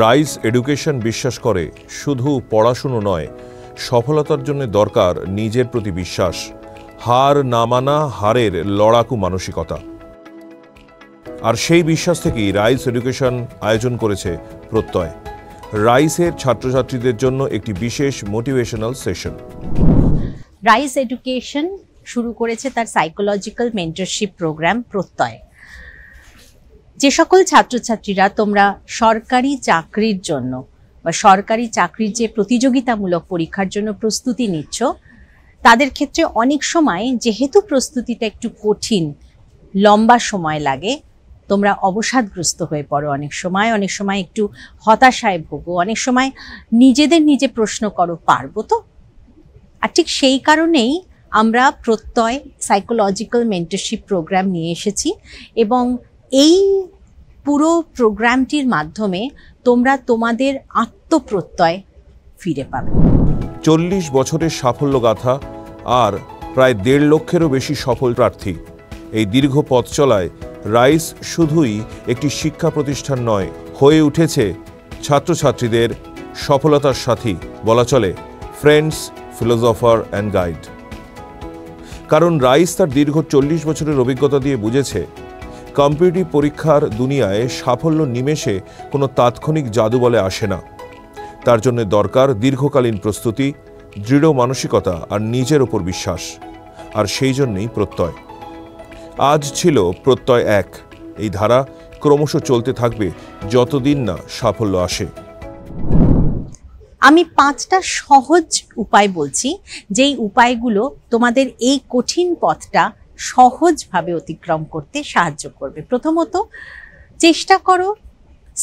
Rice education বিশ্বাস করে শুধু পড়াশুনো নয়, সফলতার জন্য দরকার নিজের প্রতি বিশ্বাস, হার না মানা, হারের লড়াকু মানসিকতা। আর সেই বিশ্বাস থেকেই রাইস এডুকেশন আয়োজন করেছে প্রত্যয়, রাইসের ছাত্রছাত্রীদের জন্য একটি বিশেষ মোটিভেশনাল সেশন। রাইস এডুকেশন শুরু করেছে তার সাইকোলজিক্যাল মেন্টরশিপ প্রোগ্রাম প্রত্যয়। যে সকল ছাত্রছাত্রীরা তোমরা সরকারি চাকরির জন্য বা সরকারি চাকরির যে প্রতিযোগিতামূলক পরীক্ষার জন্য প্রস্তুতি নিচ্ছ, তাদের ক্ষেত্রে অনেক সময় যেহেতু প্রস্তুতিটা একটু কঠিন, লম্বা সময় লাগে, তোমরা অবসাদগ্রস্ত হয়ে পড়ো, অনেক সময় একটু হতাশায় ভোগো, অনেক সময় নিজে প্রশ্ন করো, পারবো তো? আর ঠিক সেই কারণেই আমরা প্রত্যয় সাইকোলজিক্যাল মেন্টরশিপ প্রোগ্রাম নিয়ে এসেছি এবং এই পুরো প্রোগ্রামটির মাধ্যমে তোমরা তোমাদের আত্মপ্রত্যয় ফিরে পাবে। 40 বছরের সাফল্য গাথা আর প্রায় 1.5 লক্ষেরও বেশি সফল প্রার্থী। এই দীর্ঘ পথ চলায় রাইস শুধুই একটি শিক্ষা প্রতিষ্ঠান নয়, হয়ে উঠেছে ছাত্রছাত্রীদের সফলতার সাথী, বলা চলে ফ্রেন্ডস, ফিলোসফার অ্যান্ড গাইড। কারণ রাইস তার দীর্ঘ 40 বছরের অভিজ্ঞতা দিয়ে বুঝেছে কম্পিটিটিভ পরীক্ষার দুনিয়ায় সাফল্য নিমেষে কোনো তাৎক্ষণিক জাদু বলে আসে না। তার জন্য দরকার দীর্ঘকালীন প্রস্তুতি, দৃঢ় মানসিকতা আর নিজের ওপর বিশ্বাস। আর সেই জন্যই প্রত্যয়। আজ ছিল প্রত্যয় 1। এই ধারা ক্রমশ চলতে থাকবে যতদিন না সাফল্য আসে। আমি 5টা সহজ উপায় বলছি, যেই উপায়গুলো তোমাদের এই কঠিন পথটা সহজভাবে অতিক্রম করতে সাহায্য করবে। প্রথমত, চেষ্টা করো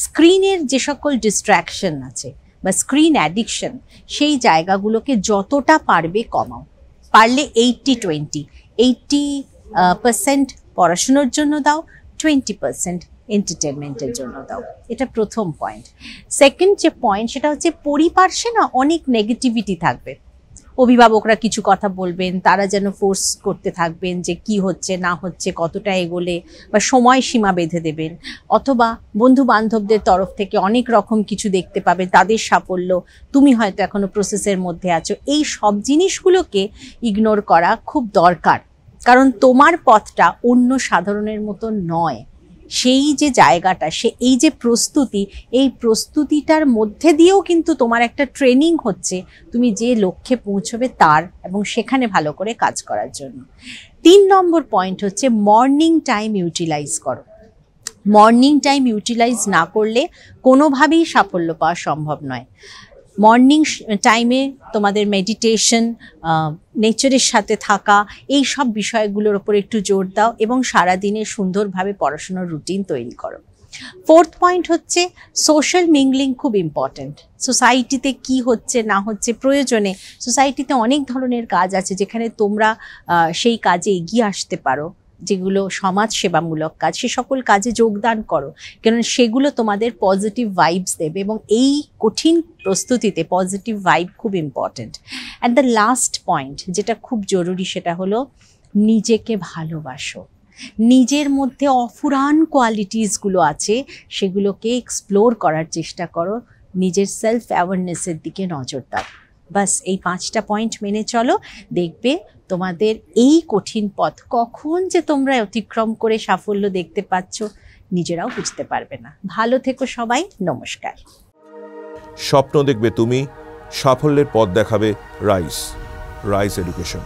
স্ক্রিনের যে সকল ডিস্ট্র্যাকশন আছে বা স্ক্রিন অ্যাডিকশন, সেই জায়গাগুলোকে যতটা পারবে কমাও। পারলে 80-20, 80% পড়াশোনার জন্য দাও, 20% এন্টারটেনমেন্টের জন্য দাও। এটা প্রথম পয়েন্ট। সেকেন্ড যে পয়েন্ট, সেটা হচ্ছে পরিপার্শ্বে না অনেক নেগেটিভিটি থাকবে। অভিভাবকরা কিছু কথা বলবেন, তারা যেন ফোর্স করতে থাকবেন যে কি হচ্ছে না হচ্ছে, কতটা এগোলে, বা সময় সীমা বেঁধে দেবেন, অথবা বন্ধু বান্ধবদের তরফ থেকে অনেক রকম কিছু দেখতে পাবে, তাদের সাফল্য, তুমি হয়তো এখনো প্রসেসের মধ্যে আছো। এই সব জিনিসগুলোকে ইগনোর করা খুব দরকার, কারণ তোমার পথটা অন্য সাধারণের মতো নয়। সেই যে জায়গাটা, এই যে প্রস্তুতি, এই প্রস্তুতিটার মধ্যে দিয়েও কিন্তু তোমার একটা ট্রেনিং হচ্ছে তুমি যে লক্ষ্যে পৌঁছবে তার, এবং সেখানে ভালো করে কাজ করার জন্য। 3 নম্বর পয়েন্ট হচ্ছে মর্নিং টাইম ইউটিলাইজ করো। মর্নিং টাইম ইউটিলাইজ না করলে কোনোভাবেই সাফল্য পাওয়া সম্ভব নয়। মর্নিং টাইমে তোমাদের মেডিটেশন, নেচারের সাথে থাকা, এই সব বিষয়গুলোর ওপর একটু জোর দাও এবং সারাদিনে সুন্দরভাবে পড়াশোনার রুটিন তৈরি করো। 4th পয়েন্ট হচ্ছে সোশ্যাল মিংলিং খুব ইম্পর্ট্যান্ট। সোসাইটিতে কি হচ্ছে না হচ্ছে, প্রয়োজনে সোসাইটিতে অনেক ধরনের কাজ আছে যেখানে তোমরা সেই কাজে এগিয়ে আসতে পারো, যেগুলো সমাজ সেবামূলক কাজ, সে সকল কাজে যোগদান করো, কারণ সেগুলো তোমাদের পজিটিভ ভাইবস দেবে এবং এই কঠিন প্রস্তুতিতে পজিটিভ ভাইব খুব important. And the last point যেটা খুব জরুরি, সেটা হলো নিজেকে ভালোবাসো। নিজের মধ্যে অফুরান কোয়ালিটিসগুলো আছে, সেগুলোকে এক্সপ্লোর করার চেষ্টা করো, নিজের সেলফ অ্যাওয়ারনেসের দিকে নজর দাও। বাস এই 5টা পয়েন্ট মেনে চলো, দেখবে তোমাদের এই কঠিন পথ কখন যে তোমরা অতিক্রম করে সাফল্য দেখতে পাচ্ছ নিজেরাও বুঝতে পারবে না। ভালো থেকো সবাই, নমস্কার। স্বপ্ন দেখবে তুমি, সাফল্যের পথ দেখাবে রাইস এডুকেশন।